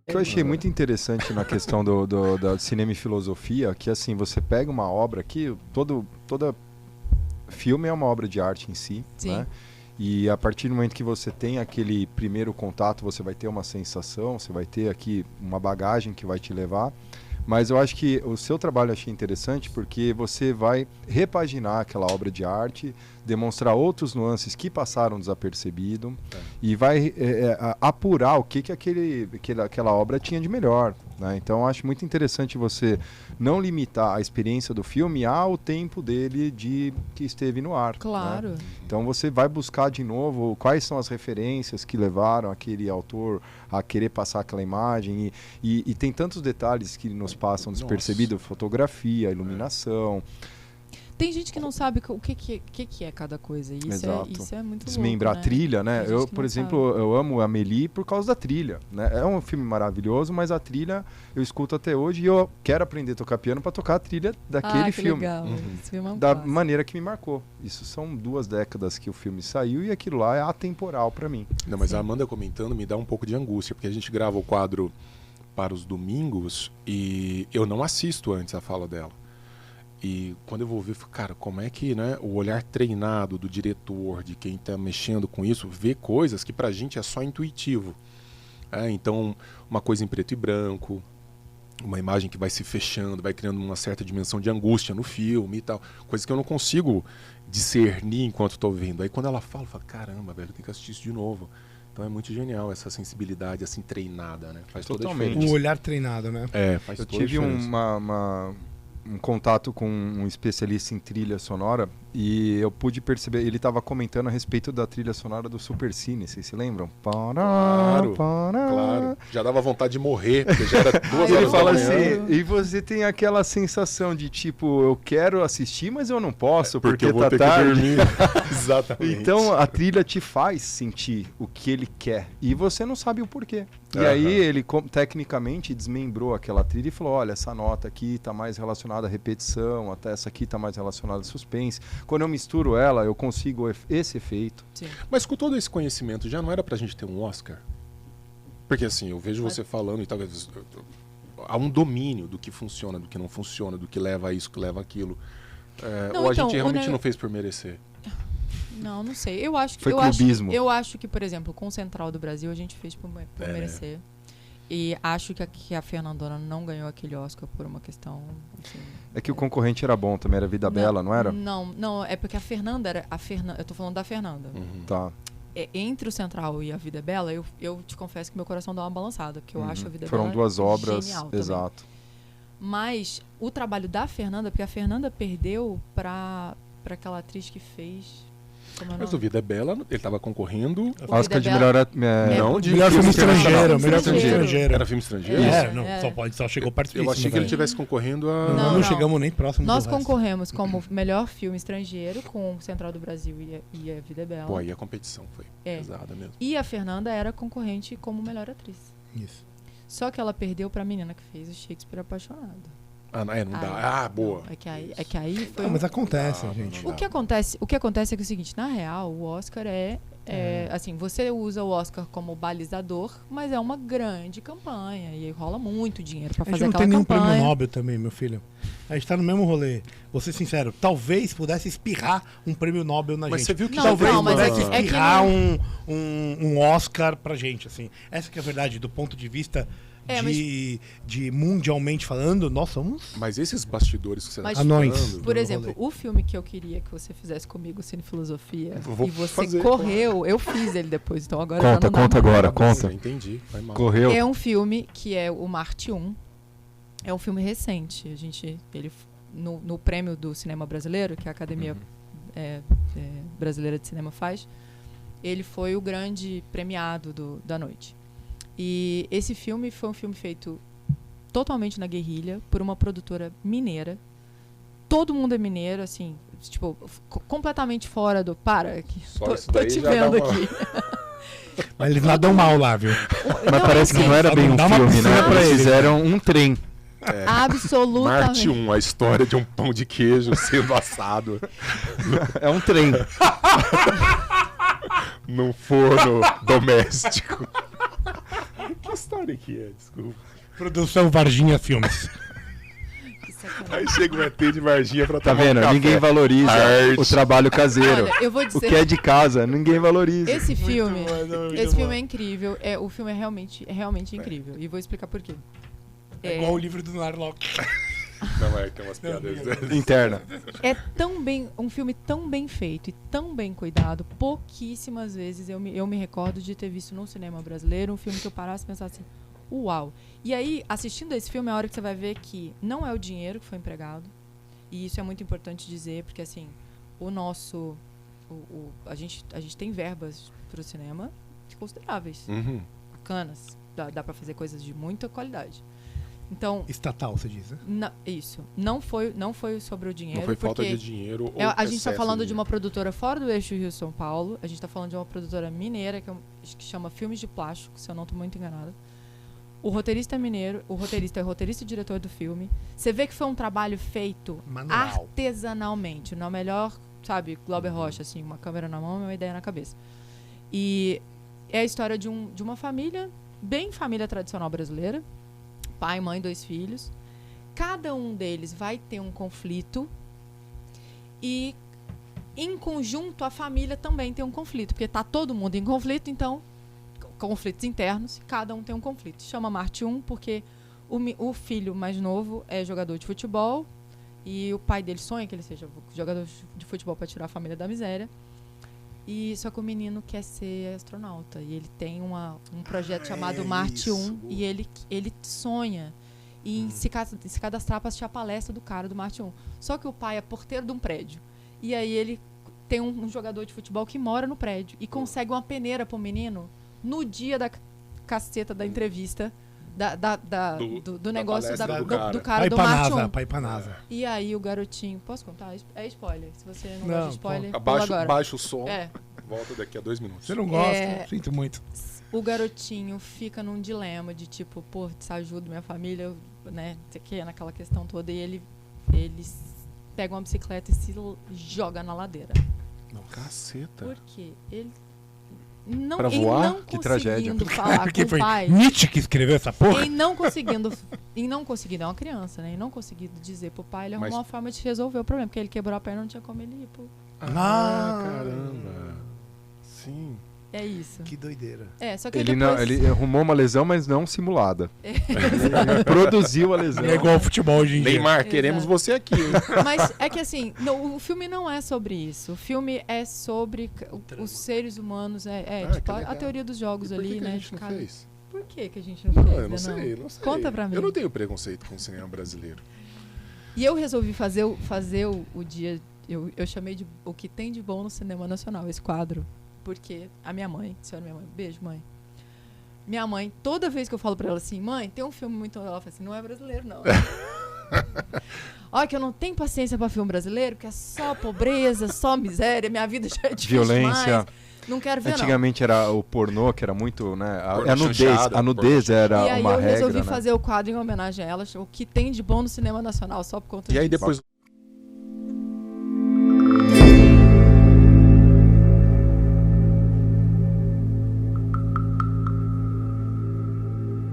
O que eu achei muito interessante na questão da cinema e filosofia, que assim, você pega uma obra que toda filme é uma obra de arte em si, né? E a partir do momento que você tem aquele primeiro contato, você vai ter uma sensação, você vai ter aqui uma bagagem que vai te levar. Mas eu acho que o seu trabalho eu achei interessante porque você vai repaginar aquela obra de arte, demonstrar outros nuances que passaram desapercebido e vai apurar o que aquela obra tinha de melhor, né? Então eu acho muito interessante você não limitar a experiência do filme ao tempo dele que esteve no ar. Claro. Né? Então você vai buscar de novo quais são as referências que levaram aquele autor a querer passar aquela imagem e tem tantos detalhes que nos passam despercebido, fotografia, iluminação. Tem gente que não sabe o que é cada coisa. Isso é muito Desmembrar louco, né? a trilha, né? Eu, por exemplo, sabe. eu amo Amélie por causa da trilha, né? É um filme maravilhoso, mas a trilha eu escuto até hoje e eu quero aprender a tocar piano para tocar a trilha daquele filme. Legal. Esse filme é um Da clássico. maneira que me marcou. Isso são 2 décadas que o filme saiu e aquilo lá é atemporal para mim. Não, mas a Amanda comentando me dá um pouco de angústia, porque a gente grava o quadro para os domingos e eu não assisto antes a fala dela. E quando eu vou ver, cara, como é que, né, o olhar treinado do diretor, de quem está mexendo com isso, vê coisas que pra gente é só intuitivo. Então, uma coisa em preto e branco, uma imagem que vai se fechando, vai criando uma certa dimensão de angústia no filme e tal. Coisas que eu não consigo discernir enquanto estou vendo. Aí quando ela fala, eu falo, caramba, velho, eu tenho que assistir isso de novo. Então é muito genial essa sensibilidade assim treinada, né? Faz toda a diferença. Um olhar treinado, né? Faz Eu toda a tive diferença. um contato com um especialista em trilha sonora e eu pude perceber, ele estava comentando a respeito da trilha sonora do Supercine, vocês se lembram? Claro. Já dava vontade de morrer, porque já era 2 horas Ele da fala manhã. assim, e você tem aquela sensação de tipo, eu quero assistir, mas eu não posso, porque eu vou tá ter tarde. que dormir. Exatamente. Então a trilha te faz sentir o que ele quer e você não sabe o porquê. E aí ele tecnicamente desmembrou aquela trilha e falou, olha, essa nota aqui está mais relacionada à repetição, até essa aqui está mais relacionada a suspense. Quando eu misturo ela, eu consigo esse efeito. Sim. Mas com todo esse conhecimento, já não era pra gente ter um Oscar? Porque assim, eu vejo você falando e tal, há um domínio do que funciona, do que não funciona, do que leva a isso, que leva aquilo. Não, ou a então, gente realmente não fez por merecer? Não sei. Eu acho que Foi clubismo. Eu acho que, por exemplo, com o Central do Brasil a gente fez por merecer. E acho que a Fernandona não ganhou aquele Oscar por uma questão... Assim, É que o concorrente era bom também, era Vida Bela, não era? Não, é porque a Fernanda era... eu tô falando da Fernanda. Tá. Entre o Central e a Vida Bela, eu te confesso que meu coração dá uma balançada, porque eu acho a Vida Foram Bela 2 obras, genial também. exato. Mas o trabalho da Fernanda, porque a Fernanda perdeu pra aquela atriz que fez... Mas o Vida é Bela, ele estava concorrendo... Oscar de Bela- melhor... Não, de Melhor filme estrangeiro. Melhor filme estrangeiro. estrangeiro. Era filme estrangeiro? Só chegou perto disso. Eu achei que ele velho. estivesse concorrendo a... Não chegamos nem próximo Nós do resto. concorremos como melhor filme estrangeiro com o Central do Brasil e a Vida é Bela. Pô, aí a competição foi pesada mesmo. E a Fernanda era concorrente como melhor atriz. Isso. Só que ela perdeu pra menina que fez o Shakespeare Apaixonado. Não dá. Boa. É que aí foi... Mas acontece, gente. O que acontece é que é o seguinte, na real, o Oscar assim, você usa o Oscar como balizador, mas é uma grande campanha e rola muito dinheiro pra A gente fazer não aquela tem nenhum campanha. prêmio Nobel também, meu filho. A gente tá no mesmo rolê. Vou ser sincero, talvez pudesse espirrar um prêmio Nobel na Mas gente. você viu que talvez não, mas pudesse é que espirrar não- um Oscar pra gente, assim. Essa que é a verdade, do ponto de vista de mundialmente falando, nós somos... Mas esses bastidores que você Mas- tá Anões. falando... Por no exemplo, rolê. o filme que eu queria que você fizesse comigo, Cine Filosofia, Vou e você fazer, correu, eu fiz ele depois, então agora já não dá Conta mais. agora, conta. Entendi. Vai mal. Correu. É um filme que é o Marte 1. É um filme recente. Ele no prêmio do cinema brasileiro, que a Academia Brasileira de Cinema faz, ele foi o grande premiado da noite. E esse filme foi um filme feito totalmente na guerrilha, por uma produtora mineira. Todo mundo é mineiro, assim, tipo, completamente fora do... Só isso tô daí te já vendo dá uma- aqui. Mas eles nadam mal lá, viu? Mas parece que não era só bem não um dá uma filme, piscina né? pra Eles ele. fizeram um trem. Absolutamente. Marte 1, a história de um pão de queijo sendo assado É um trem. num forno doméstico. história que é, desculpa. Produção Varginha Filmes. Que sacanagem. Aí chega o ET de Varginha pra Tá tomar vendo? um café. Ninguém valoriza Arte. o trabalho caseiro. Olha, eu vou O dizer. que é de casa, ninguém valoriza. Esse filme, muito esse bom. filme é incrível. O filme é realmente incrível. E vou explicar por quê. É igual o livro do Narlock. Não, tem umas piadas. Interna. É um filme tão bem feito e tão bem cuidado. Pouquíssimas vezes eu me recordo de ter visto no cinema brasileiro um filme que eu parasse e pensasse assim, uau. E aí, assistindo esse filme, é a hora que você vai ver que não é o dinheiro que foi empregado. E isso é muito importante dizer, porque assim, a gente tem verbas para o cinema consideráveis, Uhum. bacanas. Dá para fazer coisas de muita qualidade. Então, Estatal, você diz, né? isso. Não foi sobre o dinheiro. Não foi falta porque de dinheiro ou a gente está excesso falando de uma dinheiro. produtora fora do eixo Rio-São Paulo. A gente está falando de uma produtora mineira que chama Filmes de Plástico, se eu não estou muito enganada. O roteirista é mineiro, o roteirista e diretor do filme. Você vê que foi um trabalho feito Manual. artesanalmente. No melhor, sabe, Glauber Rocha, assim, uma câmera na mão e uma ideia na cabeça. E é a história de uma família, bem família tradicional brasileira. Pai, mãe, 2 filhos. Cada um deles vai ter um conflito e, em conjunto, a família também tem um conflito, porque está todo mundo em conflito, então, conflitos internos, cada um tem um conflito. Chama Marte 1 porque o filho mais novo é jogador de futebol e o pai dele sonha que ele seja jogador de futebol para tirar a família da miséria. E só que o menino quer ser astronauta e ele tem um projeto chamado Marte 1 e ele sonha em se cadastrar para assistir a palestra do cara do Marte 1. Só que o pai é porteiro de um prédio e aí ele tem um jogador de futebol que mora no prédio e consegue uma peneira pro menino no dia da caceta da entrevista do negócio palestra do cara do Pai Marte pra 1. Pai pra NASA. E aí o garotinho... Posso contar? É spoiler. Se você não gosta Não, de spoiler, pula agora. Abaixa o som, É. volta daqui a 2 minutos. Você não gosta? É. Sinto muito. O garotinho fica num dilema de tipo, pô, se ajuda minha família, né? Sei que naquela questão toda. E ele pega uma bicicleta e se joga na ladeira. Não, caceta. Por quê? Ele não, Pra em voar? não Que tragédia. conseguindo falar Porque com o foi pai. Nietzsche que escreveu essa porra? Em não conseguindo, é uma criança, né? Em não conseguindo dizer pro pai, ele arrumou Mas- uma forma de resolver o problema, porque ele quebrou a perna, não tinha como ele ir pro... Ah. Caramba. Sim. É isso. Que doideira. É, só que Ele, depois... ele arrumou uma lesão, mas não simulada. Ele produziu a lesão. É igual ao futebol hoje em dia. Neymar, Exato. queremos você aqui, hein? Mas é que assim, o filme não é sobre isso. O filme é sobre os seres humanos. Ah, Tipo, que a legal. teoria dos jogos E por ali, que né? a gente não Cada- fez? Por que a gente não Não, fez? eu não Zenon? sei, não sei. Conta pra mim. Eu não tenho preconceito com o cinema brasileiro. E eu resolvi fazer o dia. Eu chamei de O que tem de bom no cinema nacional, esse quadro. Porque a minha mãe, senhora minha mãe, beijo, mãe. Minha mãe, toda vez que eu falo pra ela assim, mãe, tem um filme muito. Ela fala assim, não é brasileiro, não. Olha, que eu não tenho paciência pra filme brasileiro, porque é só pobreza, só miséria, minha vida já é difícil Violência. demais. Não quero ver, Antigamente era o pornô, que era muito, né? Pornô A nudez, chanchado, a nudez pornô era não. E aí uma eu regra, resolvi né? fazer o quadro em homenagem a ela, o que tem de bom no cinema nacional, só por conta E aí disso. depois